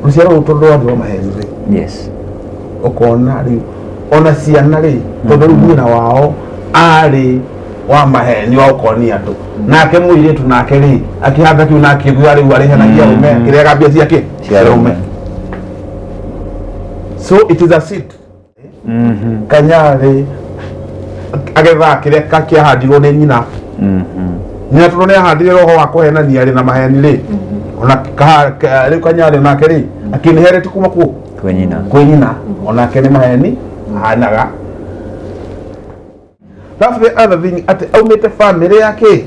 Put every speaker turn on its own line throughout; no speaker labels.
ruciaro rutondo wa maheni.
Yes.
Ukona ri ona ciana ri tondu ruthina wao ari wa maheni wa ukonia tu nake muire tu nake ri akihanda kiu nake gwa ri ari henagia ume kirega bia ciake ume. So it is a seed. Kanyari agetha kire kakia handirwo ni nyina. Nyina tu ne handire roho wa kuhenania ri na maheni ri ona ri Kanyari nake ri akinihere tu kuma ku kwenyina ona kene maheni hanaga. That's the other thing at the family yake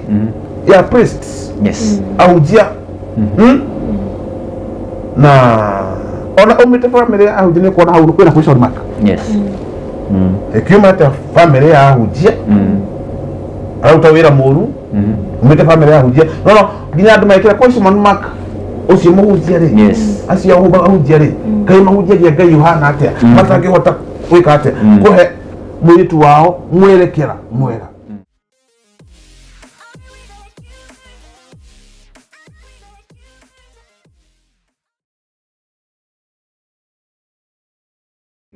ya priests.
Yes.
Aujia na ona umete family aujine kuona hauru kwena question mark.
Yes.
Ekiuma ta family ya aujia au tawira muru umete family ya aujia no ginya nduma ikira question mark osi muhujia ri.
Yes.
Asi yahuba aujia ri kai mahujia ya Yohana atia matake hota kwika atia kuhe mwitu wao mwerekera mwega.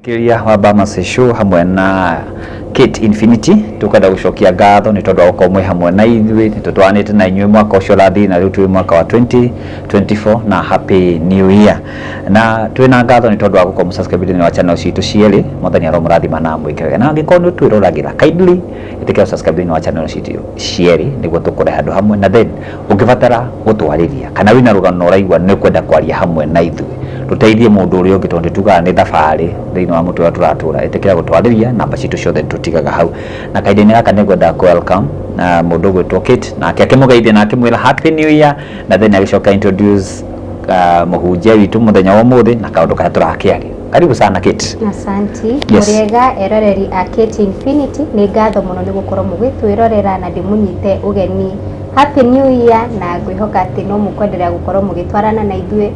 Kiria waba masesho hamwe na Kate Infinity tukada gushokia gatho ni tondu ukomwe hamwe na ithui nitutwanite na inywe mwaka ucio rathi na riu twi mwaka wa 2024 na happy new year na twina gatho ni tondu wa gukomwa subscribe ni wa channel citu cieli muthenya ro murathi manamwe ikega na ngikono twiruragira kindly itikira subscribe ni wa channel citu cieli niguo tukore handu hamwe na then ungibatara gutwariria kana wina rugano raigwa ni kwenda kwaria hamwe na ithui tuteithie mundu uri ungi tondu tugaga ni thabari thiini wa mutu wa turatura itikira gutwariria namba citu ciothe tutigaga hau na kaideni gaka nigwenda ku welcome na mundu gwitwo Kate na akimugeithia na akimwira happy new year na then agicoka introduce muhunjia witu muthenya wa muthi na kaundu kaya turakiaria. Karibu sana Kate.
Asanti. Muriega eroreri a Kate Infinity ni ngatho muno ni gukorwo mugitwirorera na ndimunyite ugeni. Happy new year na ngwihoka ati no mukwenderea gukorwo mugitwarana na ithuĩ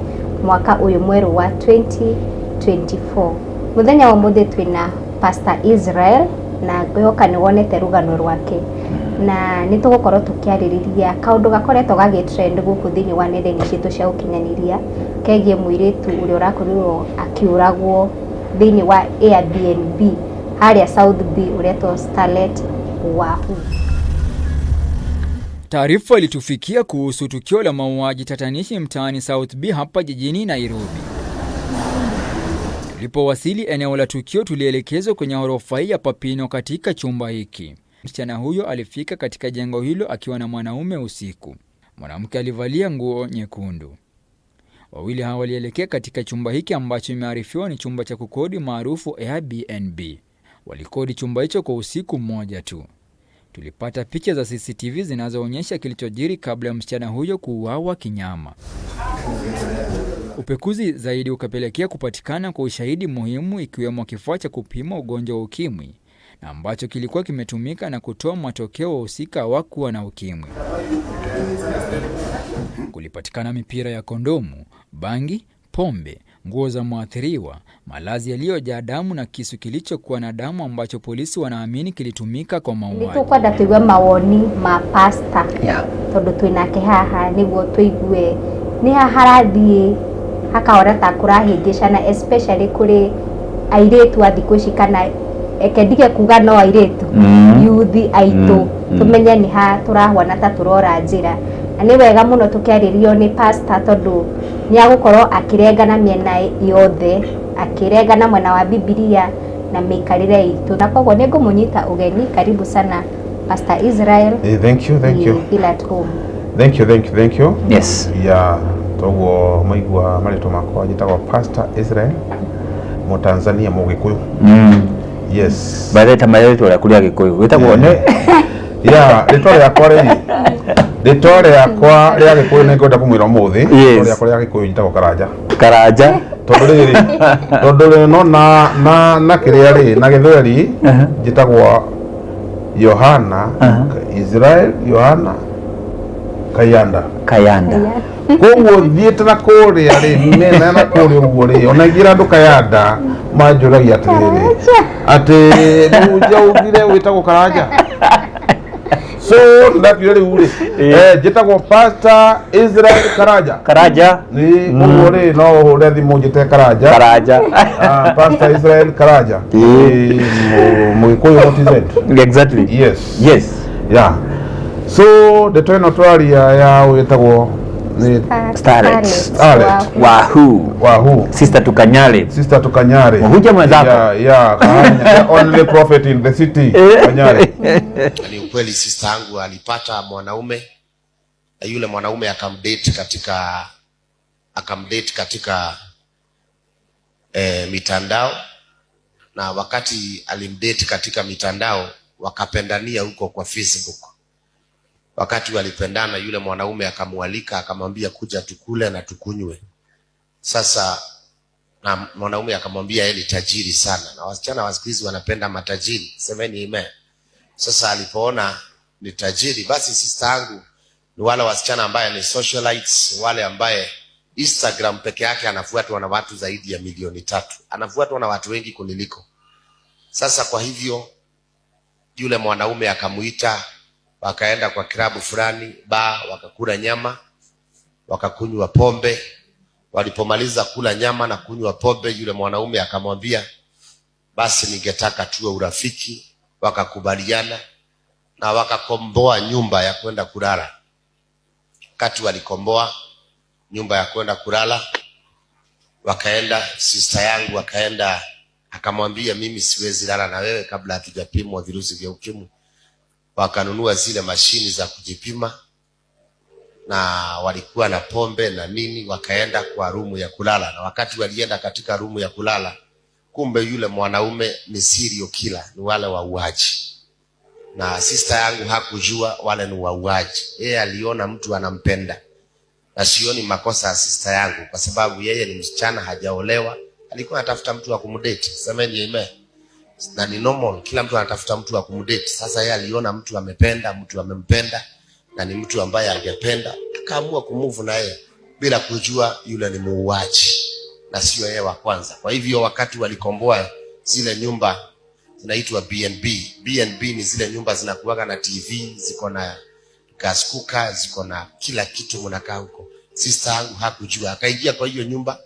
mwaka uyu mweru wa 2024. Muthenya wa muthi twina Pastor Israel na ngwihoka ni wonete rugano rwake na nitugukorwo tukiaririria kaundu gakoretwo gagitrend guku thiini wa nenda-ini citu cia ukinyaniria kegie muiritu uria urakorirwo akiuragwo thiini wa Airbnb haria South B uretwo Starlet Wahu.
Taarifa ilitufikia kuhusu tukio la mauaji tatanishi mtaani South B hapa jijini Nairobi. Tulipowasili eneo la tukio tulielekezwa kwenye ghorofa ya Papino katika chumba hiki. Msichana huyo alifika katika jengo hilo akiwa na mwanaume usiku. Mwanamke alivalia nguo nyekundu. Wawili hao walielekea katika chumba hiki ambacho imearifiwa ni chumba cha kukodi maarufu Airbnb. Walikodi chumba hicho kwa usiku mmoja tu. Tulipata picha za CCTV zinazoonyesha kilichojiri kabla ya msichana huyo kuuawa kinyama. Upekuzi zaidi ukapelekea kupatikana kwa ushahidi muhimu ikiwemo kifaa cha kupima ugonjwa wa ukimwi na ambacho kilikuwa kimetumika na kutoa matokeo wahusika hawakuwa na ukimwi. Kulipatikana mipira ya kondomu, bangi, pombe, nguo za mwathiriwa, malazi yaliyojaa damu na kisu kilichokuwa na damu ambacho polisi wanaamini kilitumika kwa mauaji.
Nitukwenda tuigue mawoni ma pastor. Tondu twinake haha niguo tuigue ni harathie hakaora ta kurahingicana especially kuri airetu a thikũ ici kana ekendige kuga no airetu yuthi aitu tumenye ni ha turahwana ta turora njira na ni wega muno tukiaririo ni pastor tondu ni agukorwo akirengana miena yothe akirengana mwena wa Biblia na mikarire itu na koguo ni ngumunyita ugeni. Karibu sana Pastor Israel.
Thank you.
Feel at home.
Thank you.
Yes.
Yeah, togo maigwa marito makwa jitagwa Pastor Israel mu Tanzania mu Gikuyu. Yes.
By the time rito ya kulia Gikuyu witagwo ne
rito ya kware rito ya kwa ria Gikuyu ne ngoda kumwira muthi rito ya kwa ria Gikuyu jitagwa Karanja tondu no na kiria ri na githweri jitagwa Yohana Israel Yohana Kayanda koguo thiete na kuria ri mena na kuria uguo ri ona igira ndu Kayanda manjuragia atiriri ati muja ugire witagwo Karanja So ndakire uri jitagwo Pastor Israel Karaja ni muri no hure thimu jite Karaja Pastor Israel Karaja Mugikuyu represent
exactly
yes yeah. So the train otwaria ya witagwo ni
Starlet
Wahoo
Sister Tukanyari Muhuja mwenzako
yeah only prophet in the city Kanyari.
Ni ukweli sister yangu alipata mwanaume na yule mwanaume akamdate katika mitandao, na wakati alimdate katika mitandao wakapendania huko kwa Facebook. Wakati walipendana yule mwanaume akamwalika akamwambia kuja tukule na tukunywe. Sasa na mwanaume akamwambia yeye ni tajiri sana na wasichana wa siku hizi wanapenda matajiri, semeni amen. Sasa alipoona ni tajiri, basi sister yangu ni wale wasichana ambaye ni socialites, wale ambaye Instagram peke yake anafuatwa na watu zaidi ya 3,000,000, anafuatwa na watu wengi kuniliko. Sasa kwa hivyo yule mwanaume akamuita, wakaenda kwa klabu fulani wakakula nyama, wakakunywa pombe. Walipomaliza kula nyama na kunywa pombe, yule mwanaume akamwambia basi ningetaka tuwe urafiki. Wakakubaliana na wakakomboa nyumba ya kwenda kulala. Wakati walikomboa nyumba ya kwenda kulala, wakaenda, sister yangu akaenda akamwambia mimi siwezi lala na wewe kabla hatujapimwa virusi vya ukimwi. Wakanunua zile mashini za kujipima na walikuwa na pombe na nini, wakaenda kwa rumu ya kulala. Na wakati walienda katika rumu ya kulala, kumbe yule mwanaume ni serial killer, ni wale wauaji. Na sister yangu hakujua wale ni wauaji. Yeye aliona mtu anampenda. Na sioni makosa ya sister yangu kwa sababu yeye ni msichana hajaolewa, alikuwa anatafuta mtu wa kumdate. Semeni amen. Na ni normal, kila mtu anatafuta mtu wa kumdate. Sasa yeye aliona mtu amependa, mtu amempenda na ni mtu ambaye angependa, akaamua kumove na yeye bila kujua yule ni muuaji na sio yeye wa kwanza. Kwa hivyo wakati walikomboa zile nyumba zinaitwa B&B. B&B ni zile nyumba zinakuwa na TV, ziko na gas cooker, ziko na kila kitu, mnakaa huko. Sister yangu hakujua, akaingia kwa hiyo nyumba.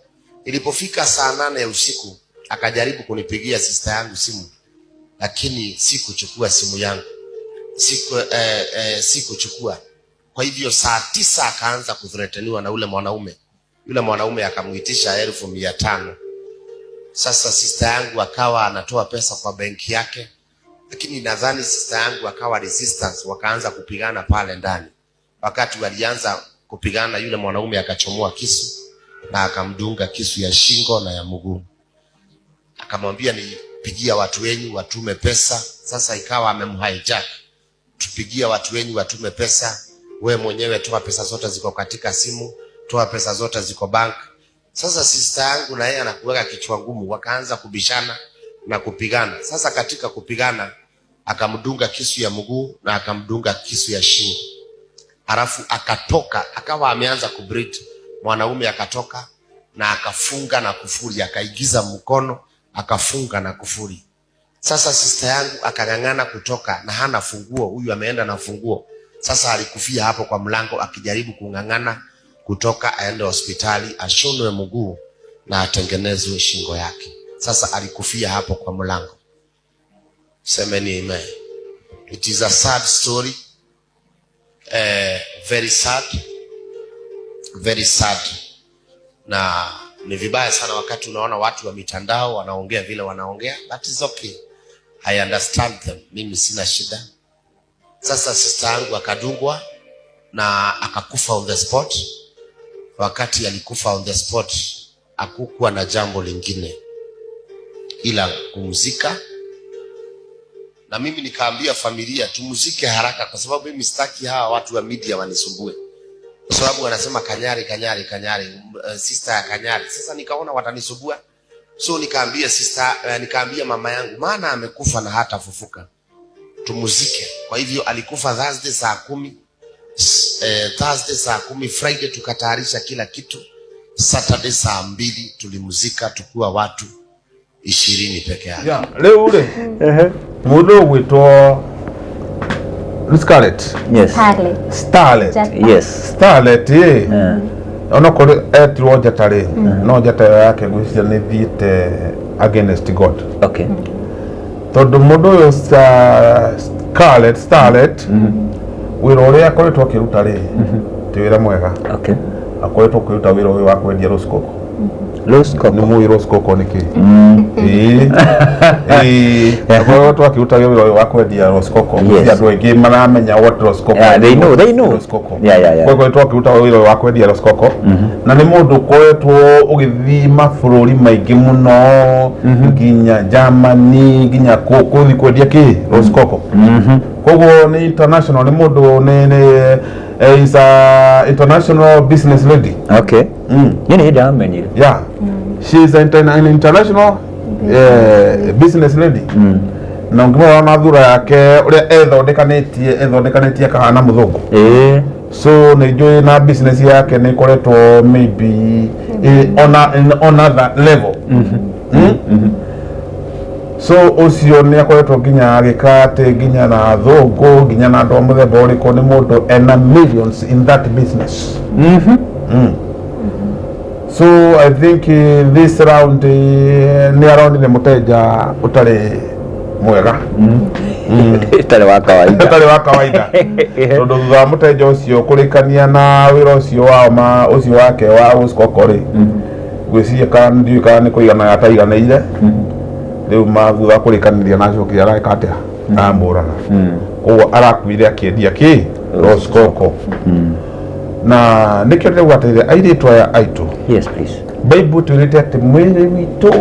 Ilipofika saa 8 ya usiku akajaribu kunipigia sister yangu simu, lakini sikuchukua simu yangu. Sikuchukua. Kwa hivyo saa 9 akaanza kuthreateniwa na ule mwanaume. Yule mwanaume akamuitisha 1,500. Sasa sister yangu akawa anatoa pesa kwa benki yake, lakini nadhani sister yangu akawa resistance, wakaanza kupigana pale ndani. Wakati walianza kupigana, yule mwanaume akachomoa kisu na akamdunga kisu ya shingo na ya mguu. Akamwambia nipigia watu wenyu watume pesa. Sasa ikawa amemhijack. Tupigia watu wenyu watume pesa, wewe mwenyewe toa pesa zote ziko katika simu, toa pesa zote ziko bank. Sasa sister yangu na yeye anakuweka kichwa ngumu, wakaanza kubishana na kupigana. Sasa katika kupigana akamdunga kisu ya mguu na akamdunga kisu ya shingo. Halafu akatoka, akawa ameanza kubreathe. Mwanaume akatoka na akafunga na kufuri, akaigiza mkono, akafunga na kufuri. Sasa sister yangu akang'ang'ana kutoka na hana funguo, huyu ameenda na funguo. Sasa alikufia hapo kwa mlango akijaribu kung'ang'ana kutoka aende hospitali ashonwe mguu na atengenezwe shingo yake. Sasa alikufia hapo kwa mlango. Semeni amen. It is a sad story. Very sad. Very sad. Na ni vibaya sana wakati unaona watu wa mitandao wanaongea vile wanaongea. That is okay. I understand them. Mimi sina shida. Sasa sister yangu akadungwa na akakufa on the spot. Wakati alikufa on the spot, hakukuwa na jambo lingine ila kumzika. Na mimi nikaambia familia tumzike haraka, kwa sababu mimi sitaki hawa watu wa media wanisumbue. Kwa sababu wanasema Kanyari, sister ya Kanyari. Sasa nikaona watanisumbua. So nikaambia nikaambia mama yangu, maana amekufa na hata fufuka, tumuzike. Kwa hivyo alikufa Thursday saa 10. Thursday saa 10, Friday tukatayarisha kila kitu. Saturday saa 2 tulimuzika tukua watu 20 peke yake.
Yeah, leo ule. Mudo wito Scarlet.
Yes.
Starlet.
Yes.
Starlet, ona kore etirwo njatare no njatare yake gwiciria ni thiite against God.
Okay.
Tondu mundu uyu Starlet wira uria akoretwo akiruta ri ti wira mwega.
Okay.
Akoretwo akiruta wira uyu wa kwendia rose coco.
Rose coco.
Ni mui rose coco niki. Akoretwo akiruta wira uyu wa kwendia rose coco. Andu aingi maramenya what rose coco.
Yeah, they know.
Rose coco.
Yeah.
Akoretwo akiruta wira uyu wa kwendia rose coco. Na ni mundu koretwo ugithii mabũrũri maingĩ muno nginya Germany nginya kuthi kwendia ki rose coco. Koguo ni international, ni mundu ni is a international business lady.
Okay. Yini hidi amenyire.
Yeah. She is an international business lady. Na ngimo na thura yake uria ethondekanĩtie kahana muthungu. So ni joy na business yake ni koretwo maybe on other level. So ucio ni akoretwo nginya agikate nginya na thungu nginya na ndo muthemba uriko ni mundu ena millions in that business. So I think this round ni around ni muteja utari mwega.
Utari wa kawaida.
Tondu thutha muteja ucio kurikania na wira ucio wa ucio wake wa uskokori. Gwiciria kana ni kuigana ataiganeire. Riu mathutha kurikaniria na coki areka atia amburaga. Koguo arakuire akiendia ki rose coco. Na nikio ndĩrauga atĩrĩrĩ airĩtu aya aitũ.
Yes, please.
Bible twĩrĩte atĩ mwĩrĩ witũ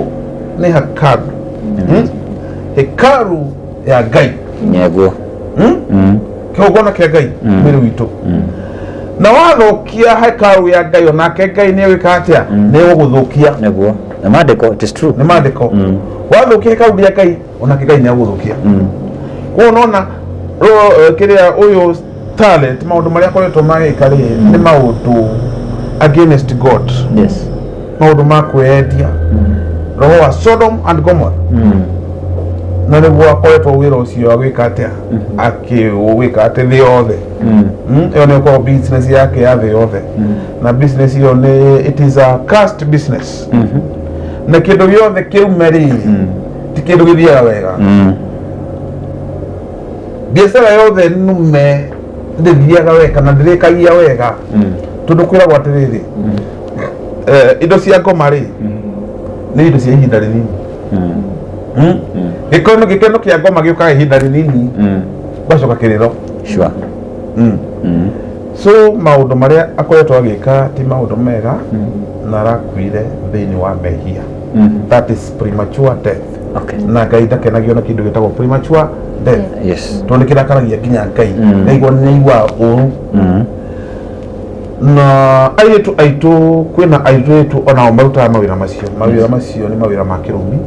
nĩ hekaru. Hekaru ya Ngai.
Nyeguo.
Kĩgongona kĩa Ngai mwĩrĩ witũ. Na wathokia hekaru ya Ngai onake Ngai nĩ gwĩka atĩa nĩ gũgũthũkia.
Nyeguo. Na maandĩko, it is true.
Nĩ maandĩko. Wathokia hekaru ya Ngai onake Ngai nĩ agũthũkia. Koguo unaona kĩrĩa ũyũ talent maundu maria akoretwo magĩka rĩ nĩ maundu against God.
Yes.
Maundu ma kwĩendia roho wa Sodom and Gomorrah. Na nĩguo akoretwo wĩra ũcio agwĩka atĩa akĩwĩka atĩ thĩ yothe. Ĩyo nĩyo business yake ya thĩ yothe. Na business ĩyo nĩ it is a cursed business. Na kĩndũ gĩothe kĩume rĩ ti kĩndũ gĩthiaga wega. Biacara yothe nume ndithiaga wega kana ndirikagia wega tondu kwiragwo atiriri indo cia ngoma ri ni indo cia ihinda rinini. Gikeno kia ngoma giukaga ihinda rinini gacoka kiriro.
Sure.
So maundu maria akoretwo agika ti maundu mega na arakuire thiini wa mehia. That is premature death.
Okay.
Na Ngai ndakenagio na kindu gitagwo premature death.
Yes.
Tondu kirakaragia nginya Ngai. Ngai nĩ igua uru. Na aitu aitu kwina aitu ona maruta mawira macio. Mawira macio ni mawira ma kirumi.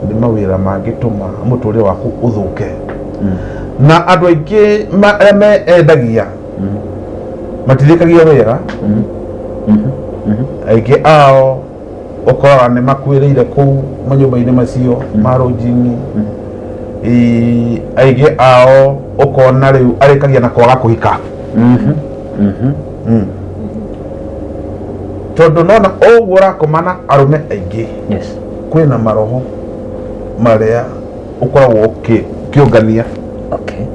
Ni mawira mangituma muturire waku uthuke. Na andu aingi me endagia. Matithikagia wega. Aingi ao okoraga ni makwĩrĩire kuu manyũmba-inĩ macio marũnji-inĩ. Aingi ao ukona riu arikagia na kwaga kuhika. Tondu nona ũguo ũrakomana arume aingĩ.
Yes.
Kwĩna maroho maria ukoragwo ũkĩũngania.
Okay.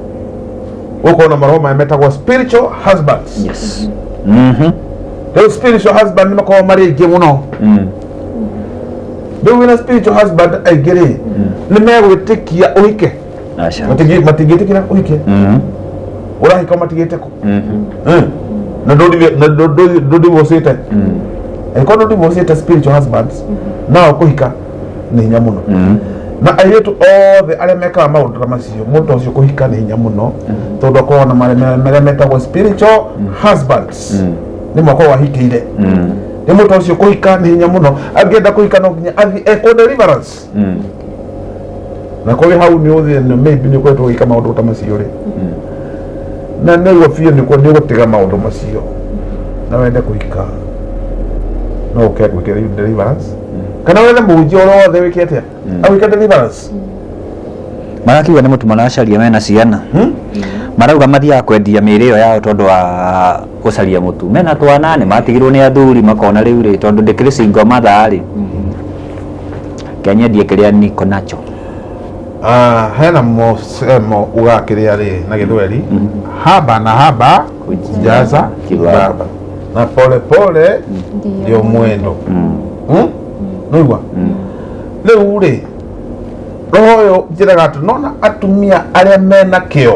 Ukona maroho maya metagwo spiritual husbands.
Yes.
Those spiritual husband nĩ makoragwo marĩ aingĩ mũno. Rĩu wĩna spiritual husband aingĩ rĩ nĩ megwĩtĩkia ũhike. Matingĩtĩkĩra ũhike. Ũrahika matigĩte kũ. Na ndũdivocĩte. Angĩkorwo ndũdivocĩte spiritual husbands nao kũhika nĩ hinya mũno. Na airĩtu othe arĩa mekaga maũndũ ta macio mũndũ ũcio kũhika nĩ hinya mũno tondũ akoragwo na marĩa metagwo spiritual husbands. Nĩ makoragwo ahikĩire. Nĩ mũndũ ũcio kũhika nĩ hinya mũno. Angĩenda kũhika no nginya athiĩ ekwo deliverance. Na kũrĩ hau nĩ ũthĩ maybe nĩ ũkoretwo ũgĩka maũndũ ta macio rĩ. Na nĩguo biũ nĩ ũgũtiga maũndũ macio na wende kũhika no ũke gwĩka deliverance. Kana wethe mũhunjia o wothe wĩke atĩa agwĩka deliverance.
Marakiuga nĩ mũtu maracaria mena ciana. Marauga mathiaga kwendia mĩrĩ ĩyo yao tondũ wa gũcaria mũtu. Mena twana nĩ matigirwo nĩ athuri makona rĩu rĩ tondũ ndĩkĩrĩ single mother rĩ. Kenyendie kĩrĩa niko nacho.
Hena mosemo ugakĩrĩa rĩ na Gĩthweri, haba na haba jaza kibaba na pole pole ndio mwendo. Nĩgua rĩu rĩ roho ũyũ njĩraga atĩ nona atumia arĩa mena kĩo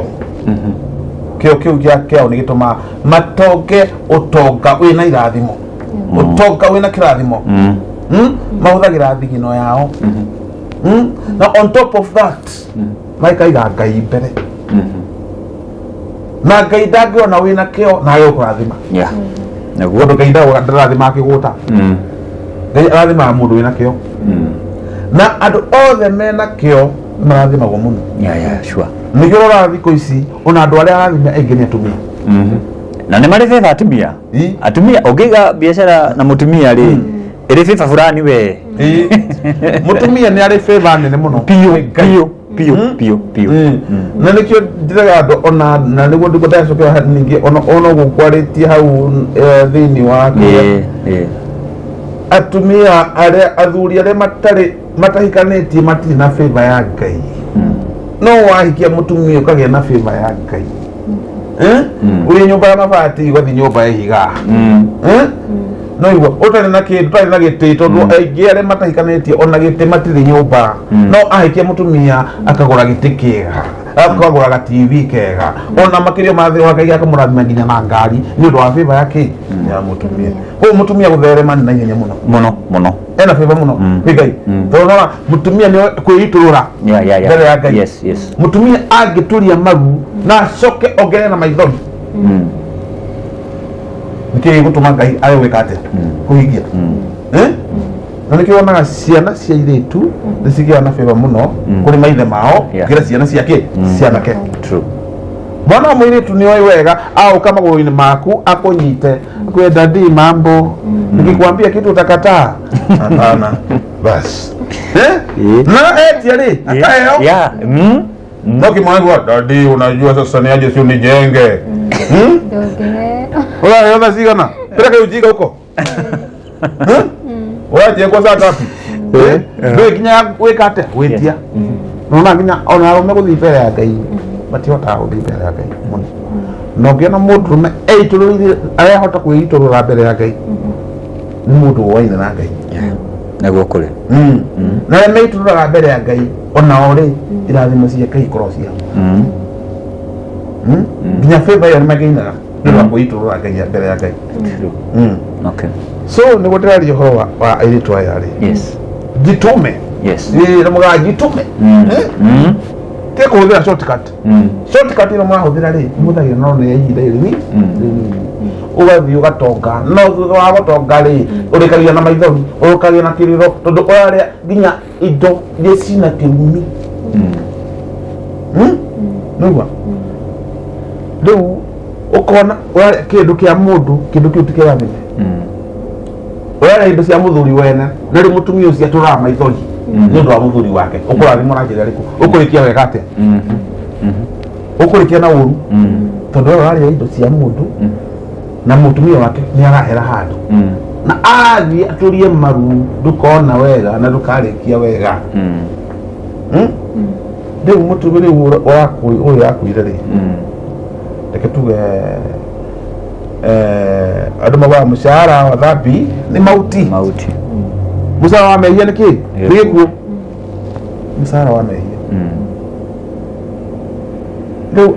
kĩu kĩao nĩ gĩtũma matonge ũtonga wĩna irathimo, ũtonga wĩna kĩrathimo, mahũthagĩra thigino yao. Na on top of that maikaiga Ngai mbere, na Ngai ndangĩona wĩna kĩo na agĩkũrathima.
Naguo
Ngai ndarathima akĩgũta, Ngai arathimaga mũndũ wĩna kĩo, na andũ othe mena kĩo marathimagwo mũno.
Sure.
Nĩkĩo ũrora thikũ ici ona andũ arĩa arathima aingĩ nĩ atumia.
Na nĩ marĩ beba atumia. Atumia ũngĩiga biacara na mũtumia rĩ ĩrĩ beba fulani we.
Mũtumia nĩ arĩ beba nene mũno
piu.
Na nĩkĩo ndĩraga andũ ona na nĩguo ndĩgũcokia ningĩ ona gũkwarĩtie hau thĩinĩ wa atumia arĩa athuri arĩa matahikanĩtie matirĩ na beba ya Ngai. No wahikia mũtumia ũkagĩa na beba ya Ngai. Uri nyũmba ya mabati ũgathiĩ nyũmba ya ihiga. No igua ũtarĩ na kĩndũ ũtarĩ na gĩtĩ tondũ aingĩ arĩa matahikanĩtie ona gĩtĩ matirĩ nyũmba. No ahikia mũtumia akagũra gĩtĩ kĩega, akagũra TV kega, ona makĩria mathĩ wa Ngai akamũrathima nginya na ngari nĩ ũndũ wa beba yake ya mũtumia. Mũtumia gũtherema na ihenya mũno ena beba mũno kwĩ Ngai tondũ mũtumia nĩ kwĩitũrũra mbere ya Ngai. Mũtumia angĩturia maru na acoke ongerere na maithori nĩkĩĩ gũtũma Ngai agĩwĩka atĩa kũhingia. Na nĩkĩo wonaga ciana cia airĩtu nĩ cigĩaga na beba mũno kũrĩ maithe mao gũkĩra ciana ciake cianake. Mwana wa mũirĩtu nĩoĩ wega aũka magũrũ-inĩ maku akũnyite akwĩra dadi mambo, nikikwambia kitu utakataa. Hapana basi na eti ali akayo Noki mwangu dadi unajua sasa ni aje si unijenge. Wala yona sigana. Peleka ujinga huko. Waje kwa saa ngapi? Ndio kinya wekate wetia. Nona kinya ona arome guthibere ya Ngai. Batihota guthibere ya Ngai. No ngiona mundu me eitũrũire arehota kwĩitũrũra mbere ya Ngai. Ni mundu woine na Ngai.
Naguo kũrĩ.
Na meitũrũra mbere ya Ngai ona ore irathimo cia Ngai korosia. Nginya favor ya magina ndio kwĩitũrũra Ngai mbere ya Ngai.
Okay.
So nĩ gũtĩraria ũhoro wa airĩtu aya rĩ.
Yes.
Gitume.
Yes.
Na mũga gitume. Teko hũthĩra shortcut. Shortcut ĩno mũrahũthĩra rĩ mũthagĩra no nĩ ihinda rĩrĩ. Ũgathiĩ ũgatonga no thutha wa gũtonga rĩ ũrĩkagia na maithori ũrĩkagia na kĩrĩro tondũ ũrarĩa nginya indo iria cina kĩrumi. Nĩgua rĩu ũkona ũrarĩa kĩndũ kĩa mũndũ kĩndũ kĩu ti kĩrathime. Ũrarĩa indo cia mũthuri wene na rĩ mũtumia ũcio atũraga maithori nĩ ũndũ wa mũthuri wake ũkũrathimwo na njĩra ĩrĩkũ ũkũrĩkia wega atĩa ũkũrĩkia na ũru tondũ ũrarĩa indo cia mũndũ na mũtumia wake nĩ arahera handũ na athiĩ atũrie maru ndũkona wega na ndũkarĩkia wega. Rĩu mũtumia rĩu ũyũ yakuire rĩ reke tuge andũ maugaga mũcara wa thambi nĩ mauti. Mũcara wa mehia nĩ kĩ? Nĩ gĩkuũ. Mũcara wa mehia. Rĩu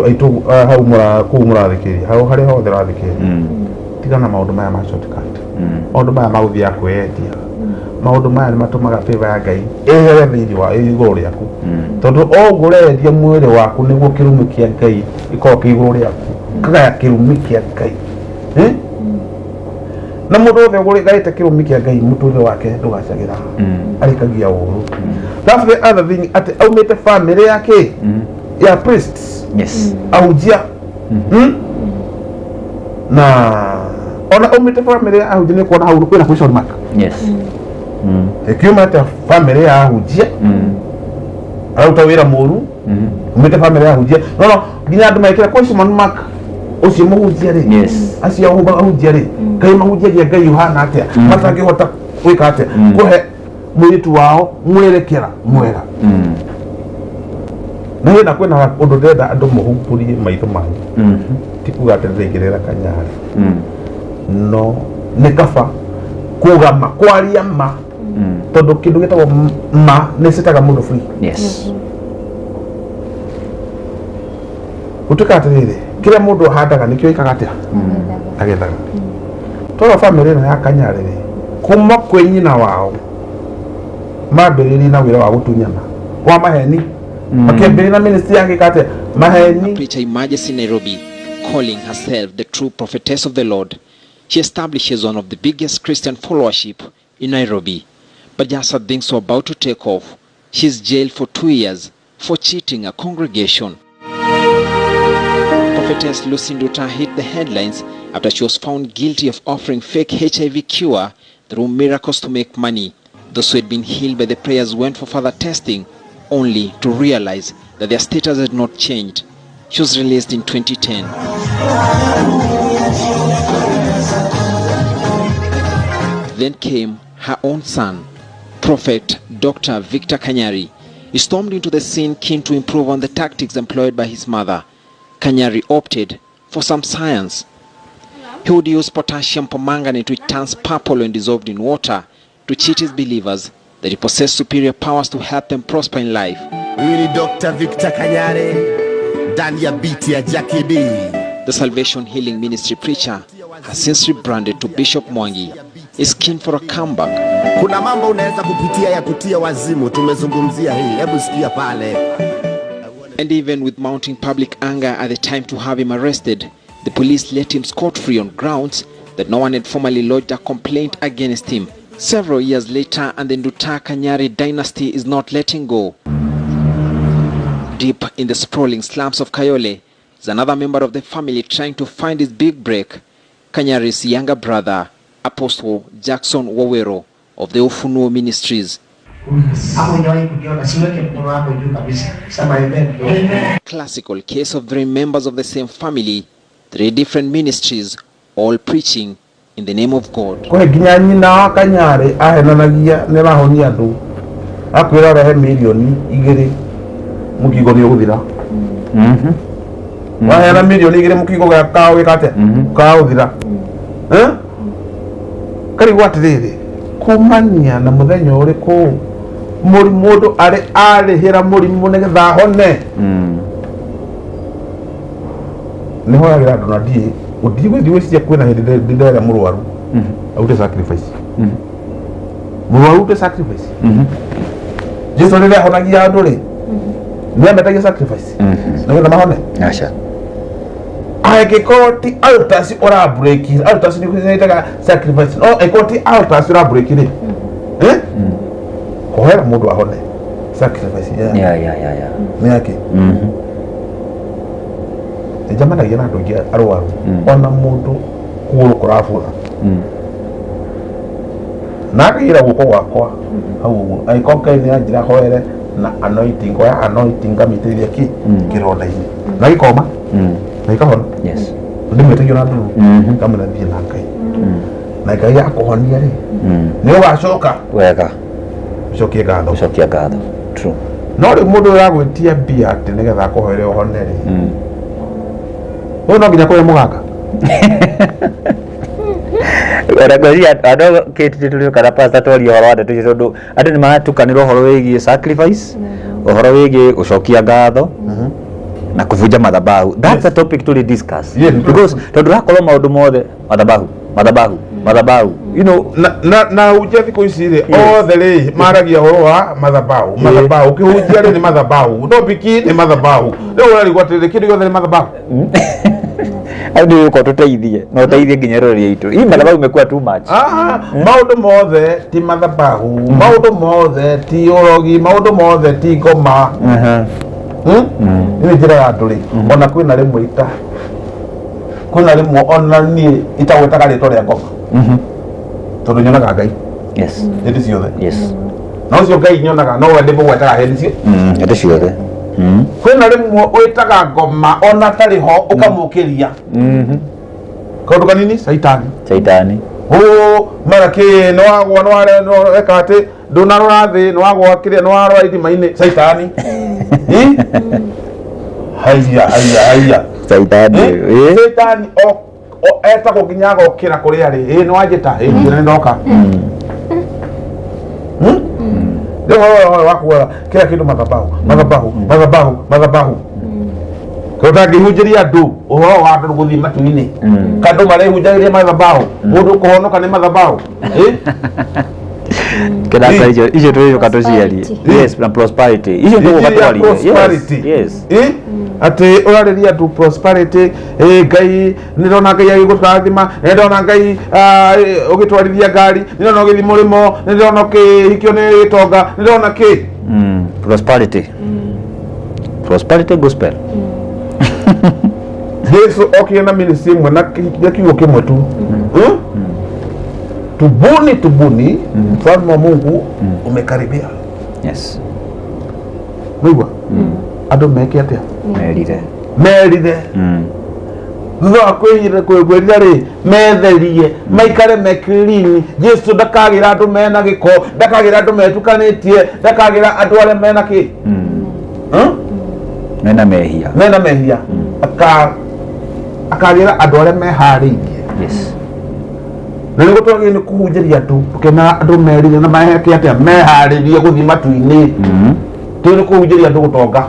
aitũ hau kũu mũrathikĩria hau harĩa hothe ũrathikĩria tiga na maũndũ maya ma shortcut. Maũndũ maya ma gũthiĩ kwĩyendia, maũndũ maya nĩ matũmaga favor ya Ngai ĩhere thĩinĩ wa igũrũ rĩaku tondũ o ũrendia mwĩrĩ waku nĩguo kĩrumi kĩa Ngai gĩkorwo kĩ igũrũ rĩaku kagaya kĩrumi kĩa Ngai. Na mũndũ wothe ũgũrĩte kĩrumi kĩa Ngai mũtũrĩre wake ndũgacagĩra arĩkagia ũru. That's the other thing atĩ aumĩte family yake ya priests.
Yes.
Ahujia. Na ona umite family ahujia nĩ kuona hau kwĩna question mark.
Yes.
Ikiuma ta family ya hujia aruta wira muru umete family ya hujia no ginya andu maikira question mark ucio muhujia ri acio humba hujia ri kai mahujia gia ngai Yohana atia matangi hota gwika atia kuhe muritu wao mwerekera mwega na hina kwena undu ndenda andu muhumburie maitho manyu tikuga atendegerera Kanyari no ni kaba kugama kwaria ma tondu kindu gitagwo ma ni citaga mundu free utukatirire kila mundu handaga nikio ikaga atia agethaga toro family na ya Kanyari ri kuma kwe nyina wao mambiriri na wira wa gutunyana wa maheni makembere na ministry yake kate maheni.
Preacher emerges in Nairobi calling herself the true prophetess of the Lord. She establishes one of the biggest Christian followership in Nairobi. But just as things were about to take off, she's jailed for 2 years for cheating a congregation. Prophetess Lucy Nduta hit the headlines after she was found guilty of offering fake HIV cure through miracles to make money. Those who had been healed by the prayers went for further testing, only to realize that their status had not changed. She was released in 2010. Then came her own son, Prophet Dr. Victor Kanyari. He stormed into the scene keen to improve on the tactics employed by his mother. Kanyari opted for some science. He would use potassium permanganate, which turns purple when dissolved in water, to cheat his believers that he possessed superior powers to help them prosper in life.
Really, Dr. Victor Kanyari, Dania Bitia Jackie B.
The Salvation Healing Ministry preacher has since rebranded to Bishop Mwangi. Is keen for a comeback.
Kuna mambo unaweza kupitia ya kutia wazimu, tumezungumzia hii, hebu sikia pale.
And even with mounting public anger at the time to have him arrested, the police let him scot-free on grounds that no one had formally lodged a complaint against him. Several years later, and the Nduta Kanyari dynasty is not letting go. Deep in the sprawling slums of Kayole is another member of the family trying to find his big break. Kanyari's younger brother, Apostle Jackson Wawero of the Ufunuo Ministries. Classical case of 3 members of the same family, 3 different ministries, all preaching in the name of God.
Kwa ginya nyina Kanyari ahenanagia nirahonia andu akwira rehe milioni 2 mukigo ni uguthira wahera milioni 2 mukigo ga kao gikate kao uthira kari gwatiriri kumania na muthenya uriku mundu ari hira murimu nigetha hone niho yagira andu na ndie udigwe diwisia kwina hindi ndere murwaru aute sacrifice murwaru ute sacrifice Jesu rire ahonagia andu ri niametagia sacrifice nigetha mahone
acha
aikikoti altars ora break altars ni kuitaga sacrifice no aikoti altars ora break ni kohera mundu ahone sacrifice
ya
ni yake jamana yana ndogia arwaru ona mundu kuuru kurafura na kaira guko gwakwa hau aikoka ni anjira hoere na anointing kwa anointing kamiteria ki kironda-ini na gikoma na ikahona
yes
ndimetegio na ndu kama na thie na Ngai na Ngai yakuhonia ri ni ugacoka
wega
ucokie ngatho
true
no ri mundu yagwitia mbia ati nigetha akuhoere uhone ri uyu no nginya kuya mugaka
Oragoria ado kiti tuli kana pastor tori horo ade tu tondu andu ni matukanirwo horo wigi sacrifice horo wigi ucokia ngatho na kuvunja madhabahu. That's a topic to discuss. Because tondu rakorwo maundu mothe madhabahu you know
na ujethi kuisire othe ri maragia horo wa madhabahu kihujia ri ni madhabahu ndo biki ni madhabahu leo uri gwatirire kindu gothe ni madhabahu
ndio yuko tuteithie na uteithie nginya rori itu hii madhabahu imekuwa too much
maundu mothe ti madhabahu maundu mothe ti urogi maundu mothe ti ngoma ni njira ya nduri ona kwina rimwe ita kwina rimwe ona ni itagwetaga ritwa ria ngoma tondu nyonaga Ngai
Yes.
Hĩndĩ ciothe.
Yes.
No cio Ngai nyonaga no wende mũgwetaga hĩndĩ cio.
Hĩndĩ ciothe.
Kwĩna rĩmwe wĩtaga ngoma ona tarĩ ho ũkamũkĩria. Kaũndũ kanini Saitani. Maraki no wagwo no ware no eka atĩ ndũnarora thĩ no wagwo kĩrĩa no warora ithima-inĩ Saitani. Haya. Saitani etagwo nginya agokĩra kũrĩa arĩ. Nĩ wanjĩta nĩ ndoka. Ndio wakuora kila kitu madhabahu. Kwa ngĩhunjĩria andũ ũhoro wa andũ gũthiĩ matu-inĩ. Kandũ marehunjagĩria madhabahu. Mũndũ kũhonoka nĩ madhabahu.
Kedaka hizo tu katuciari. Yes, na prosperity. Hizo ndio katwali. Yes.
Ati ũrarĩria tu prosperity. Ngai nĩrona Ngai agĩgũtathima, nĩrona Ngai ũgĩtwarithia ngari, nĩrona ũgĩthiĩ mũrĩmo, nĩrona kĩhikio nĩ gĩtonga, nĩrona kĩ?
Prosperity gospel.
Yesu okĩe na ministry ĩmwe na kiugo kĩmwe tu. Tubuni mfalme wa Mungu umekaribia.
Yes.
Wewe andũ meke atĩa? Merire. Thutha wa kwĩgwĩrĩra rĩ metherie maikare mekilini. Jesu ndakagĩra andũ mena gĩko, ndakagĩra andũ metukanĩtie, ndakagĩra andũ arĩa mena kĩ?
Mena mehia. Akagĩra andũ arĩa meharĩirie. Yes.
Na nĩ gũtwagĩrĩire nĩ kũhunjĩria andũ kũkena andũ merire na maheke atĩa meharĩrie gũthiĩ matu-inĩ. Tũ nĩ kũhunjĩria andũ gũtonga.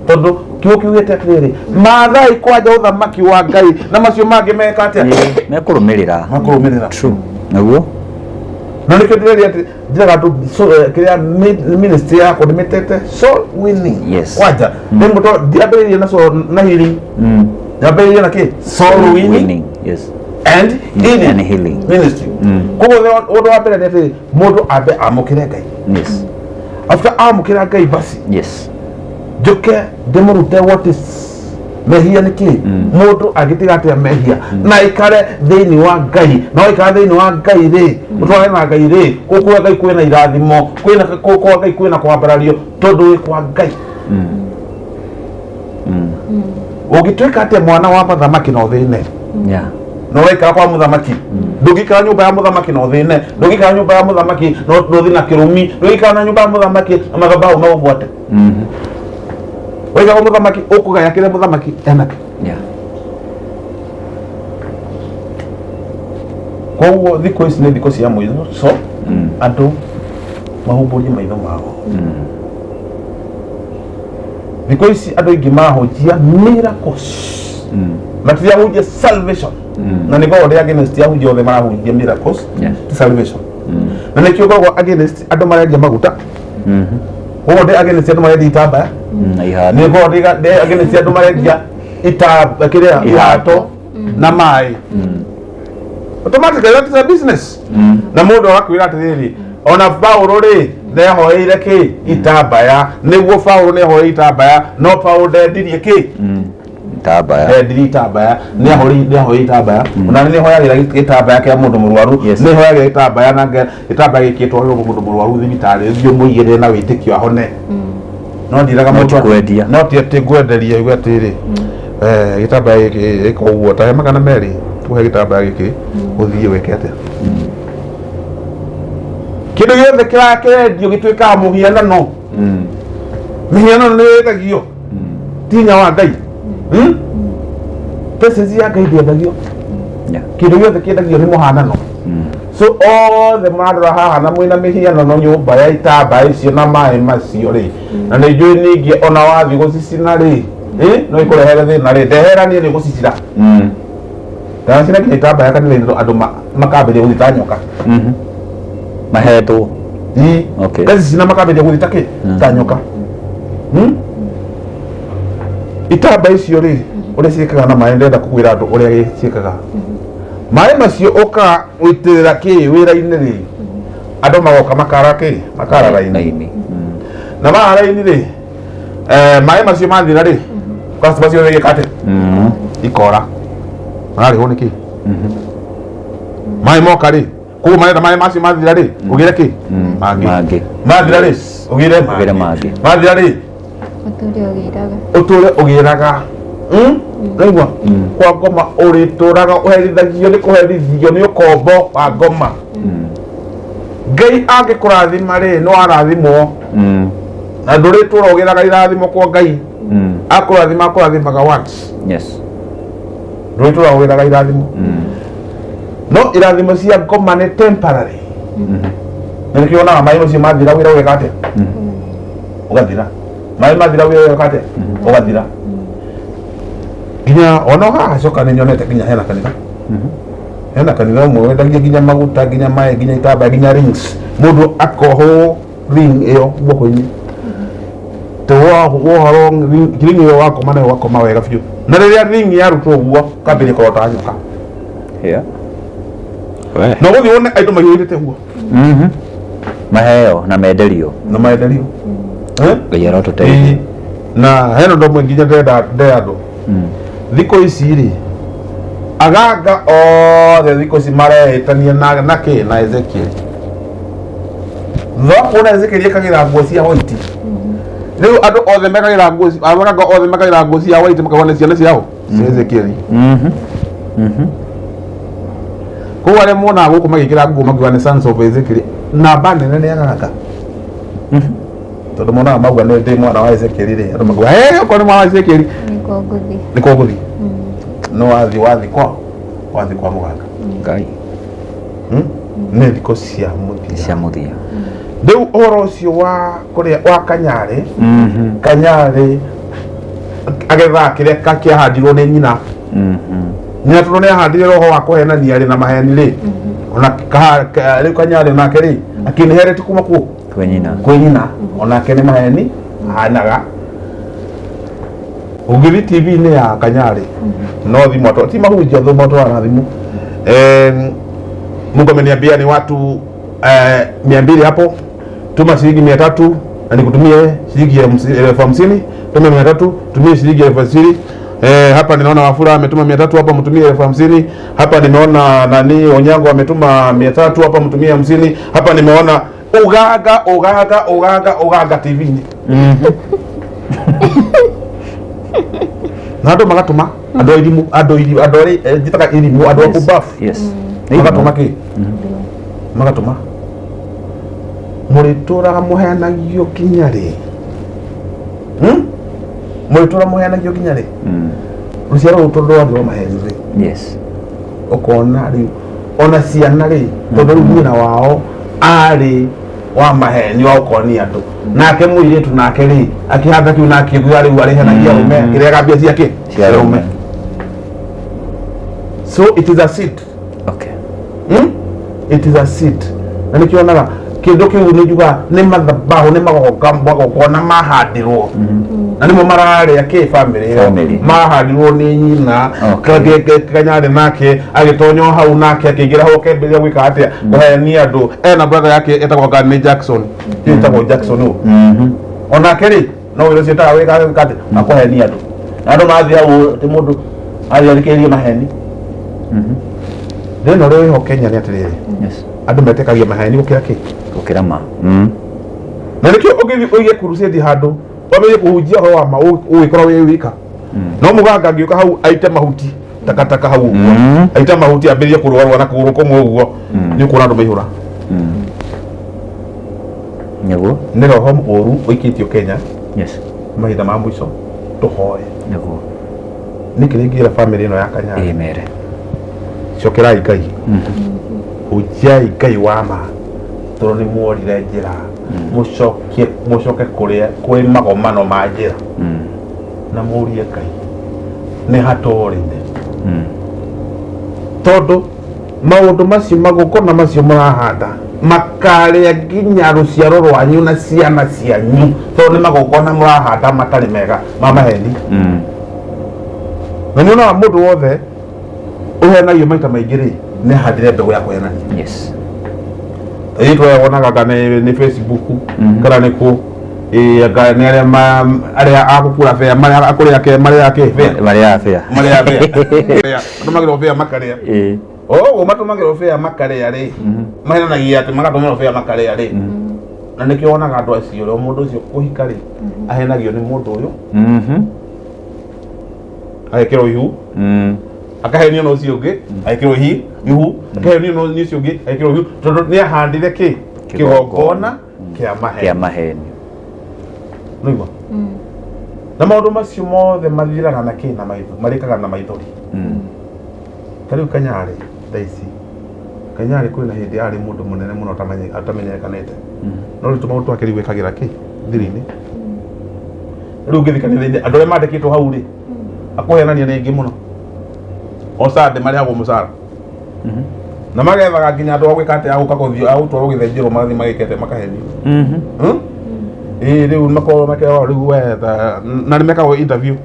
Tondũ kiugo kiugĩte atĩrĩrĩ Maathai kwanja ũthamaki wa Ngai na macio mangĩ meka atĩa?
Mekũrũmĩrĩra. True. Naguo
na nĩkĩo ndĩrĩria atĩ njĩraga andũ kĩrĩa ministry yakwa ndĩmĩtete soul winning.
Yes.
Wanja ndiambĩrĩirie na healing. Ndiambĩrĩirie na kĩ? Soul winning.
Yes.
And healing ministry. Koguo ũndũ wa mbere nĩ atĩ mũndũ ambe amũkĩre Ngai.
Yes.
After amũkĩra Ngai basi.
Yes.
Njoke ndĩmũrute what is mehia nĩ kĩ? Mũndũ agĩtiga atĩa mehia na ikare thĩinĩ wa Ngai. No ikare thĩinĩ wa Ngai rĩ mũtware na Ngai rĩ kũkũa Ngai kwĩna irathimo kũkũa Ngai kwĩna kwambarario tondũ wĩ kwa Ngai. Ũgĩtuĩka atĩa mwana wa mũthamaki no thĩne. No weka kwa mũthamaki ndũgĩikara nyũmba ya mũthamaki no thĩne, ndũgĩikara nyũmba ya mũthamaki no thĩna kĩrumi, ndũgĩikara na nyũmba ya mũthamaki na madhabahu no ũgwate. Wega mũthamaki ũkũgaya kĩrĩa mũthamaki enake. Koguo thikũ ici nĩ thikũ cia mũico andũ mahumbũrie maitho mao. Thikũ ici andũ aingĩ mahunjia miracles. Matihunjia salvation. Na nĩ goro against yahunjia othe marahunjia miracles. Salvation. Na nĩkĩo goro against andũ marendia maguta. Goro against andũ marendia itambaya. Nĩ goro against andũ marendia kĩrĩa ihato na maĩ. Automatically that is a business. Na mũndũ agakwĩra atĩrĩrĩ ona Paulo rĩ ndehoeire kĩ? Itambaya. Nĩguo Paulo nĩehoeire itambaya no Paulo ndendirie kĩ? Itambaya. Nĩehoeire itambaya. Ona nĩehoyagĩra gĩtambaya kĩa mũndũ mũrwaru. Nĩehoyagĩra itambaya na gĩtambaya gĩkĩtwo mũndũ mũrwaru thibitarĩ ũthiĩ mũigĩrĩre na wĩtĩkio ahone. No ndiraga mũndũ no ti atĩ ngwenderia igu atĩrĩ gĩtambaya gĩkĩ ĩko ũguo ta magana merĩ tuhe gĩtambaya gĩkĩ ũthiĩ weke atĩa? Kĩndũ gĩothe kĩrendio gĩtuĩkaga mũhianano. Mĩhianano nĩ wendagio tinya wa Ngai. Pesa ya Ngai ndĩendagio. Kĩndũ gĩothe kĩendagio nĩ mũhanano. So othe marora haha na mwĩna mĩhianano nyũmba ya itambaya icio na maĩ macio rĩ na nĩ njũĩ ningĩ ona wathiĩ gũcicina rĩ no ikũrehere thĩna rĩ ndehera niĩ nĩ gũcicina. Ndacina nginya itambaya kanitha-inĩ andũ makambĩrĩria gũthita nyoka.
Mahetwo.
Gacicina makambĩrĩria gũthita kĩ? Ta nyoka. Itambaya icio rĩ ũrĩa ciĩkaga na maĩ ndenda kũkwĩra andũ ũrĩa ciĩkaga. Maĩ macio ũka gũitĩrĩra kĩ wĩra-inĩ rĩ andũ magoka makara raini. Na mara raini rĩ maĩ macio mathira rĩ customer ciothe igĩkate ikora mararĩhwo nĩkĩ? Maĩ moka rĩ Ku marenda mai macio mathira ri ugire ki magi mathira ri ugire magi mathira ri utule ugiraga Raigua kwa ngoma urituraga uherithagio ni kuherithio ni ukombo wa ngoma Ngai angikurathima ri no arathimwo na nduritura ugiraga irathimo kwa Ngai akurathimaga once
yes
nduritura ugiraga irathimo no irathimo cia ngoma ni temporary nikiona mai macio mathira wira wegate ugathira mai mathira wira wegate ugathira ginya ono ha coka ni nyonete ginya hena kanitha hena kanitha mwe wendagia ginya maguta ginya mai ginya itamba ginya rings mundu akoho ring iyo guoko-ini to wohoro ring iyo wakoma nayo wakoma wega biũ na rĩrĩa ring yarutwo ũguo kambĩrĩria kũrota nyoka no gũthiĩ wone andũ mahiũrĩte ũguo
maheo na menderio
Ngai
arotũteithia
na hena ũndũ ũmwe nginya ndenda andũ thikũ ici rĩ aganga othe thikũ ici marehĩtania na kĩ na Ezekiel thoko na Ezekiel ekagira nguo cia white rĩu andũ othe mekagira nguo aganga othe mekagira nguo cia white makabona ciana ciao cia Ezekiel kwa wale mona gũkũ magĩkĩra nguo makiuga nĩ sons of Ezekiel namba nene nĩ aganga tondũ mona mauga nĩ ndĩ mwana wa Ezekiel rĩ andũ makiuga okorwo nĩ mwana wa Ezekiel nĩ kũngũthi no wathi kwa mũganga
Ngai
nĩ thikũ cia mũthia rĩu ũhoro ũcio wa Kanyari Kanyari agetha kĩrĩa kĩahandirwo nĩ nyina nyina tondũ nĩ ahandire roho wa kũhenania rĩ na maheni rĩ ona rĩu Kanyari nake rĩ akĩnĩherete kuma kwĩ nyina onake nĩ maheni ahanaga ũngĩthi TV-inĩ ya Kanyari no thimũ ti mahunjia thũmũ atwara thimũ Mungu ameniambia ni watu 200 hapo, tuma shilingi 300 na nikutumie shilingi 50,000, tuma 300 tumie shilingi 50,000. Hapa ninaona Wafula ametuma 300 hapa mtumie 50,000. Hapa nimeona nani Onyango ametuma 300 hapa mtumie 50. Hapa nimeona ugaga TV-ni. Na ndo magatuma ando irimu jitaka irimu ando kubaf
yes
magatuma ki magatuma muritura muhenagio kinyari muritura muhenagio kinyari ruciaro rutondo ando maheni
yes
okona ri ona ciana ri tondu nyina wao ari wa maheni wa ukoni andu nake muiritu nake ri akihanda kiu nake guya ri ari henagia ume kire gambia ciake ume. So it is a seed.
Okay.
It is a seed. Na nikionaga kindu kiu ni juga ni mathabahu ni magogona mahandirwo na nimo marari ake family mahandirwo ni nyina Kanyari nake agitonyo hau nake akigira ho kemberia gwika atia kuheni andu ena brother yake etagwo Gani Jackson etagwo Jackson ona keri no wiro cietaga wika kati akuheni andu na andu mathia ti mundu athirikirie maheni Then already ho Kenya ni atiriri.
Yes.
Andu metekagia maheni gukira ma. Na nikio ogie crusade handu, wamenye kuhujia ho wa ma uikora we wika. No muganga ngiuka hau aite mahuti takataka hau. Aite mahuti ambirie kurwarwa na kuruko mwe uguo. Ni ukura andu maihura.
Nyago.
Ni roho oru uikitio Kenya.
Yes.
Mahitha ma mwico tuhoye.
Nyago.
Nikiringira family no ya Kanyari.
Amen.
Cokerai Ngai ujai Ngai wama tondũ nĩ muorire njĩra mucoke kũrĩa kwĩ magomano ma njĩra na mũrie Ngai nĩ hatorĩte tondũ maũndũ macio magongona macio mũrahanda makarĩa nginya rũciaro rwanyu na ciana cianyu tondũ nĩ magongona mũrahanda matarĩ mega ma maheni na nĩonaga mũndũ wothe uhenagio maita maingĩ rĩ nĩ handire mbegu ya kuhenania.
Yes.
Ito wonaga kana ni Facebook kana ni ku nĩ arĩa agũkura fea marĩa akũrĩa ke marĩa ake fea
marĩa fea
andũ magĩrwo fea makarĩa o matumagĩrwo fare makare arĩ mahenanagia atĩ magatumĩrwo fare makare arĩ na nĩkĩo wonaga andũ acio rĩo mũndũ ũcio kũhika rĩ ahenagio nĩ mũndũ ũyũ agekĩrwo ihu akahenio na ũcio ũngĩ agekĩrwo ihu akahenio na ũcio ũngĩ agekĩrwo ihu tondũ nĩahandire kĩgongona kĩa maheni nĩguo na maũndũ macio mothe mathiraga na kĩ na maitho marĩkaga na maithori tarĩu Kanyari thaici Kanyari kwĩna hĩndĩ arĩ mũndũ mũnene mũno atamenyekanĩte no rĩu maũndũ twake rĩu wĩkagĩra kĩ thiri-inĩ rĩu ngĩthikanĩra andũ arĩa mandĩkĩtwo hau rĩ akũhenania nĩ aingĩ mũno o Sunday marĩhagwo mũcara na magethaga nginya andũ agwĩka atĩ agũka gũtwarwo gĩthĩnjĩro magathiĩ magĩkete makahenio rĩu makorwo makĩrwo rĩu wetha na nĩ mekagwo interview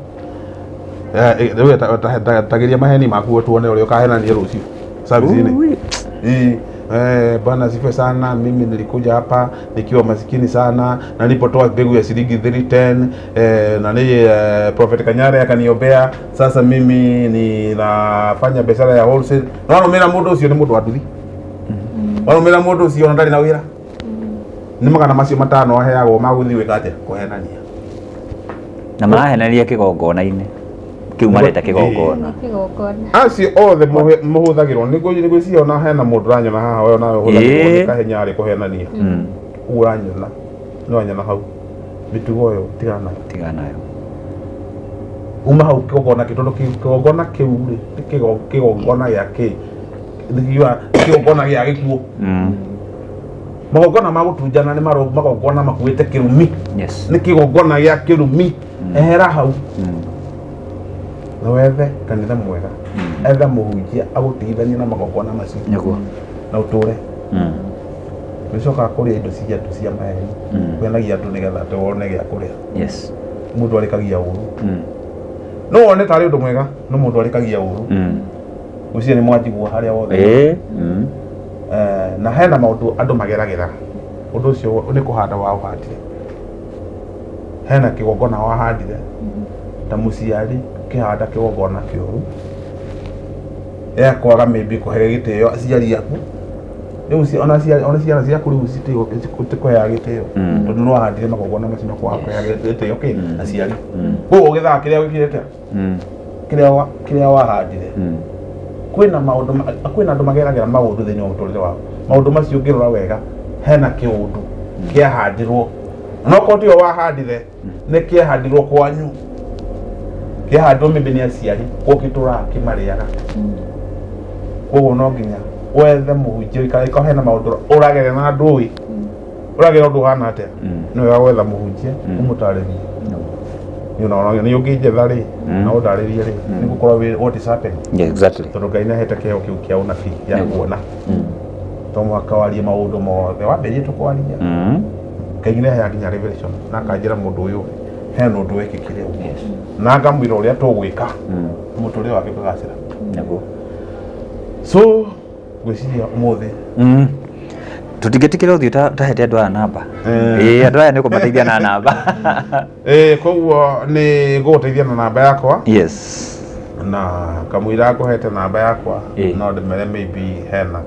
rĩu tagĩria maheni maku tuone ũrĩa ũkahenania rũciũ service-inĩ bwana sifa sana, mimi nilikuja hapa nikiwa masikini sana na nilipotoa mbegu ya shilingi 310 na Prophet Kanyari akaniombea. Sasa mimi ninafanya biashara ya wholesale. Naona mera mũndũ ũcio nĩ mũndũ wa nduthi. Naona mera mũndũ ũcio ndarĩ na wĩra. Nĩ magana macio matano aheagwo magũthiĩ wĩka atĩa kũhenania.
Na marahenania kĩgongona-inĩ. Kiu mareta kĩgongona.
Acio othe mũhũthagĩrwo nĩguo ciona hena mũndũ ranyona haha we nawe ũhũthagĩrwo Kanyari kũhenania. Uranyona. No anyona hau. Mitugo yo tigana nayo. Uma hau kĩgongona kĩtondo kĩgongona kĩu rĩ kĩgongona gĩake. Ndigiwa kĩgongona gĩa gĩkuo. Magongona magũtunjana nĩ magongona makuĩte kĩrumi.
Yes.
Nĩ kĩgongona gĩa kĩrumi. Ehera hau. No wethe kanitha mwega. Etha mũhunjia agũteithania na magongona macio.
Nĩguo.
Na ũtũre. Nĩcoka kũrĩa indo cia maheni. Kwenagia andũ nĩgetha tuone gĩa kũrĩa.
Yes.
Mũndũ arĩkagia ũru. No wone tarĩ ũndũ mwega, no mũndũ arĩkagia ũru. Ucio nĩ mwajiguo harĩa wothe. Na hena maũndũ andũ mageragĩra. Ũndũ ũcio nĩ kũhanda wa ũhandire. Hena kĩgongona wahandire. Ta mũciari kĩhanda kĩgongona kĩũru. Kwaga maybe kũhe gĩtĩo aciari aku. Rĩu ona ciana ciaku rĩu citikũhea gĩtĩo. Tondũ nĩ wahandire magongona macio makwaga kũhea gĩtĩo kĩ aciari. Koguo ũgĩthaga kĩrĩa wĩkĩrĩte. Kĩrĩa wahandire. Kwĩna andũ mageragĩra maũndũ thĩinĩ wa mũtũrĩre wao. Maũndũ macio ũngĩrora wega hena kĩũndũ kĩahandirwo. No ko tio wahandire nĩ kĩahandirwo kwanyu. Kĩahandirwo maybe nĩ aciari ũgĩtũra kĩmarĩaga. Koguo no nginya wethe mũhunjia ikaĩka hena maũndũ ũragerera na andũ ũĩ. Ũragerera ũndũ hana atĩa. Nĩ wega gwetha mũhunjia ũmũtarĩrie. Nĩ ũngĩnjetha rĩ na ũndarĩrie rĩ nĩ gũkorwo what is happening.
Yeah, exactly.
Tondũ Ngai nĩahete kĩheo kĩu kĩa ũnabii ya kuona. To mũhaka warie maũndũ mothe wambĩrĩrie tũkwaria. Ngai nĩaheaga nginya revelation na akanjĩra mũndũ ũyũ hena ũndũ wekĩkire ũguo. Na ngamwĩra ũrĩa tũgwĩka mũtũrĩre wake kũgacĩra.
Nĩguo.
So gwĩciria ũmũthĩ
tutingetikira ũthiũ tahete andũ aya namba. Andũ aya nĩ kũmateithia na namba.
Koguo nĩ ngũgũteithia na namba yakwa.
Yes.
Na kamũira ngũhete namba yakwa no ndĩmere maybe hena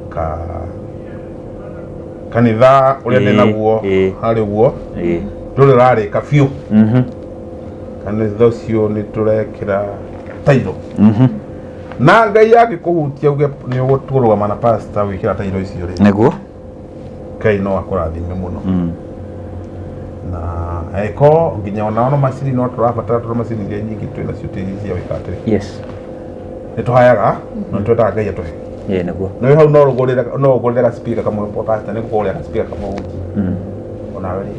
kanitha ũrĩa ndĩ naguo harĩ guo ndũrĩ rarĩka biũ. Kanitha ũcio nĩ tũrekĩra tairo. Na Ngai agĩkũhutia uge nĩ ũgũtũrũgama na pastor wĩkĩra tairo icio rĩ.
Nĩguo.
Ngai no akũrathime mũno. Na eko nginya ona macini no tũrabatara macini iria nyingĩ twĩnacio cia wĩka atĩrĩ.
Yes.
Nĩ tũhayaga no twĩtaga Ngai atũhe.
Nĩguo.
No hau no ũgũrĩre ga speaker kamwe pastor nĩ kũgũrĩra ga speaker kamwe ũngi. Ona rĩ.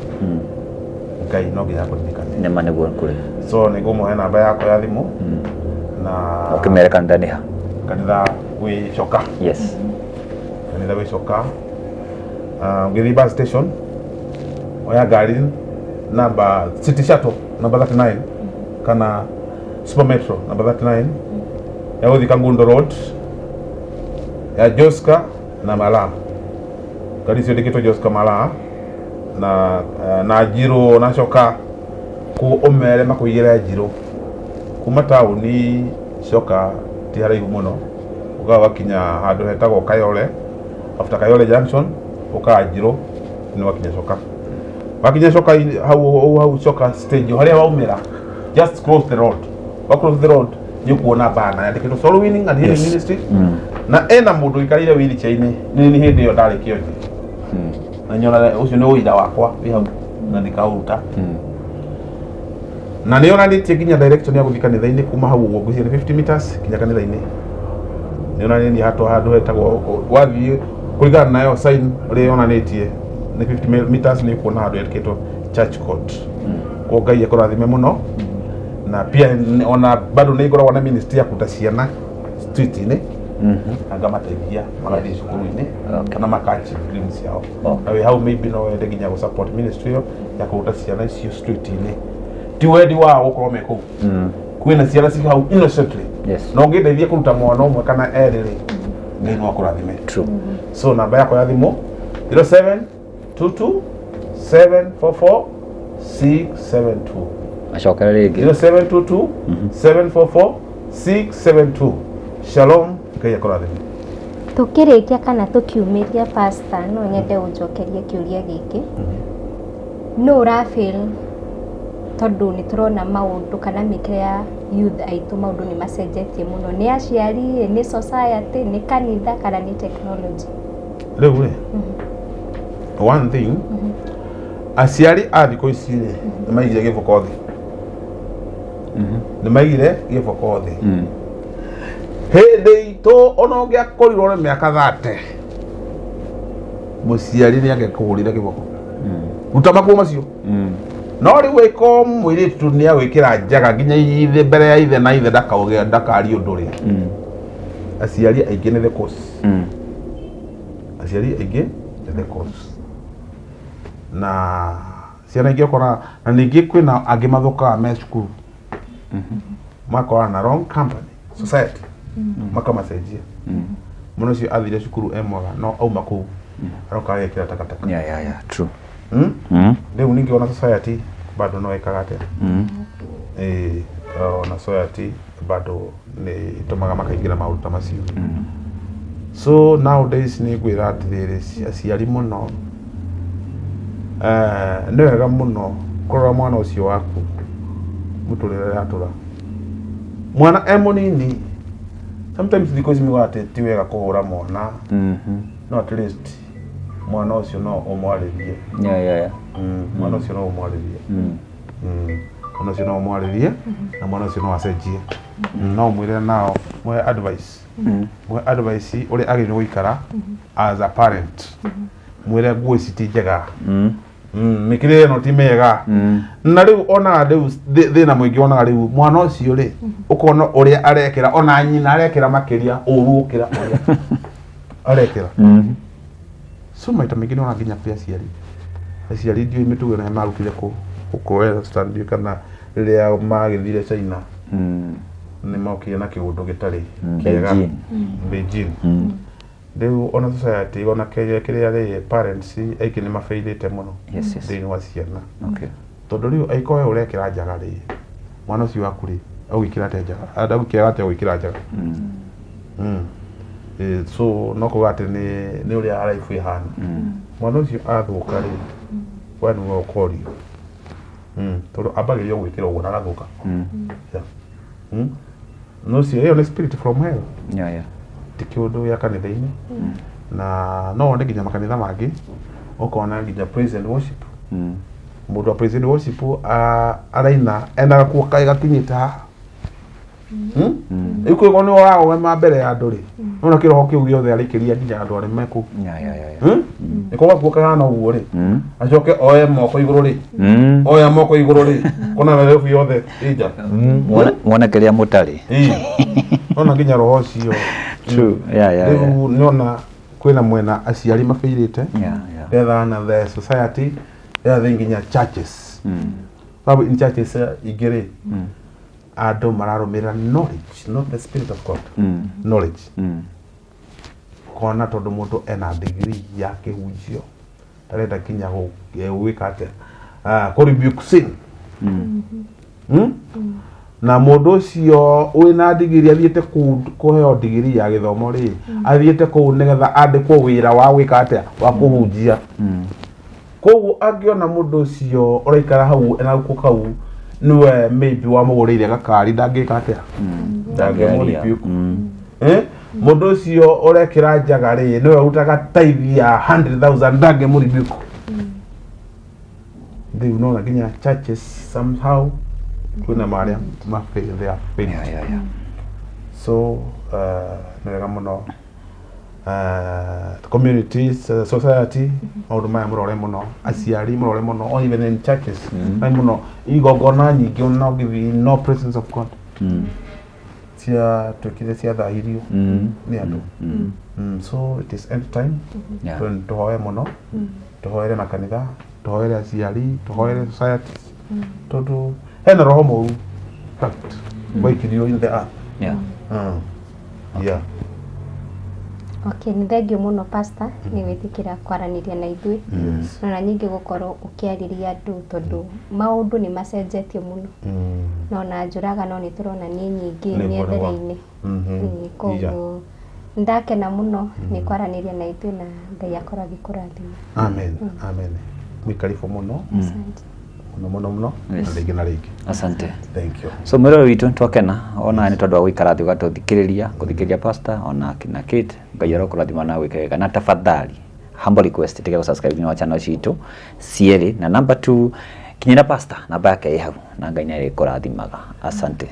Ngai no nginya akũririkane.
Nĩma nĩguo kũrĩ.
So nĩ ngũmũhe namba yakwa ya thimũ. Na
ũkĩmere kanitha nĩ ha.
Kanitha Gĩcoka.
Yes.
Kanitha Gĩcoka. Ngĩthiĩ bus station oya ngari namba City Shuttle namba 39 kana Super Metro namba 39 ya gũthiĩ Kangundo Road ya Joska na Malaa. Ngari icio ndĩkĩtwo Joska Malaa na Njirũ na Coka ku ũmere makũigĩre Njirũ kuma taũni Coka ti haraihu mũno ugawakinya handu hetagwo Kayole, after Kayole junction ukajiro ni wakinya Coka. Wakinya Coka hau Coka stage haria waumira, just cross the road. Across the road you kuona bana yandikitwo Soul Winning and Healing Ministry. Na ena mundu ikarire wheelchair-ini ni hindi yo ndari kionje. Na nyona ucio ni uida wakwa wi hau na nikauruta. Na niona nitie kinya direction ya guthika kanitha-ini kuma hau uguo ngucia 50 meters kinya kanitha-ini. Niona ni hato handu hetagwo wathie kuringana nayo sign ri yonanitie ni 50 meters ni kuona handu yandikitwo Church Court. Ko Ngai akurathime muno. Na pia ona bado ni igoragwo na ministry ya kuta ciana street-ini. Anga mateithia magathii cukuru-ini kana makachi dreams yao. Na hau maybe no wende nginya go support ministry ya kuta ciana icio street-ini. Ti wendi wao ukorwo me kuu. Kwina ciana ci hau innocently. No ngedeithia kuruta mwana umwe kana eriri Ngai no akurathime.
True.
So namba yako ya thimu 0722 744 672.
Acokera ringi
0722 744 672. Shalom, Ngai akurathime.
Tukirikia kana tukiumiria pastor no nyende unjokerie kiuria giki. No urafeel tondu ni turona maundu kana mikire ya youth aitu maundu ni macenjetie muno, ni aciari, ni society, ni kanitha kana ni technology.
Riu one thing aciari a thiko ici ni maigire giboko thi. Ni maigire giboko thi. Hindi itu ona ungiakorirwo ni miaka 30 muciari ni agekuhurira giboko. Ruta makuo macio. No riu iko mwiritu ni agwikira njaga nginya ithe mbere ya ithe na ithe ndakari undu ri. Aciari aingi ni the cause. Aciari aingi ni the cause. Na ciana ingi okora na ningi kwina angi mathukaga me cukuru. Makora na wrong company society. Makamacenjia. Muno cio athire cukuru emwaga no auma kuu aroka yekira takataka.
Yeah, true.
Riu ningi ona society bado no ikaga atia. Ona society bado ni itumaga makaingira maundu ta macio. So nowadays ni gwira atiriri aciari muno ni wega muno kurora mwana ucio waku muturire atura. Mwana munini sometimes because mi wate ti wega kuhura mwana. No at least mwana ucio no umwaririe. Mwana ucio no umwaririe. Mwana ucio no umwaririe na mwana ucio no acenjie. No mwire nao mwe advice. Mwe advice uri agire guikara as a parent. Mwire nguo citi njega. Mikire no ti mega. Na riu ona riu thina mwingi ona riu mwana ucio ri ukona uria arekera ona nyina arekera makiria urukira uria arekera. So maita mingi no nginya pia aciari ndio imitugo na marukire kukoera stand kana riria magithire China. Ni mokire na kiundu gitari kiega Beijing. Riu ona society ona kiria ri parents aiki ni mafailite muno thini wa ciana. Tondu riu aikoe urekera njaga ri mwana ucio waku ri awikira te njaga adagukira ate awikira njaga. So no kugate ni uria life ihana. Mwana ucio athuka ri wanu no kori. Tondu abagirio gwikira uguo na gathuka. No si hiyo ni spirit from hell. Tikiundu ya kanitha-ini. Na no wonde nginya makanitha mangi ukona nginya praise and worship. Mundu wa praise and worship araina ena kuoka gakinyita. Iko ngoni wao we mambere ya nduri. Nona kiroho kiu giothe arikiria nginya andu ari meku. Niko wakuoka na uguo ri. Acoke oye moko iguru ri. Oya moko iguru ri. Kona wewe yothe ija.
Mwana kiria mutari.
Nona nginya roho cio.
True.
Riu nona kwina mwena aciari mafairite. Etha na the society etha nginya churches. Babu in churches igire ado mararumira knowledge, not the spirit of God. Knowledge. Kona tondu mundu ena degree ya kihunjio tarenda kinya gwika atia ku rebuke sin. na mundu cio wina digiri athiete kuheo digiri ya githomo ri athiete ku nigetha andikwo wira wa gwika atia wa kuhunjia koguo angiona mundu cio uraikara hau na kau niwe maybe wa mugurire gakari ndangika atia ndangimuripiu mundu cio urekira njaga ri niwe utaga tithe ya 100,000 ndangimuripiu they know like in churches somehow kuna maria they are failing. So nega muno the communities society maundu maya murore muno aciari murore muno or even in churches muno igogona nyingi no give no presence of God cia tukire cia thahirio ni andu so it is end time tuhoe muno tuhoere makanitha tuhoere aciari tuhoere society tondu hena roho moru fact waikirio in the earth
Okay, ni thengio muno pastor ni witikira kwaraniria na ithui na nyingi gukorwo ukiariria andu tondu maundu ni macenjetie muno na njuraga no ni turona ni nyingi miendereinĩ koguo ndakena muno ni kwaraniria na ithui na Ngai akora gikurathima.
Amen. Amen. Mwikarifu muno.
Asante
muno rigi na rigi.
Asante.
Thank you.
So mwero witu twakena ona ni tondu wa guikara thi guthikiriria pastor ona kina Kate Ngai arokurathima na gwikega na tafadhali humble request tige subscribe ni wa channel citu cieri na number 2 kinyira pastor namba yake hau na Ngai ni arikurathimaga. Asante.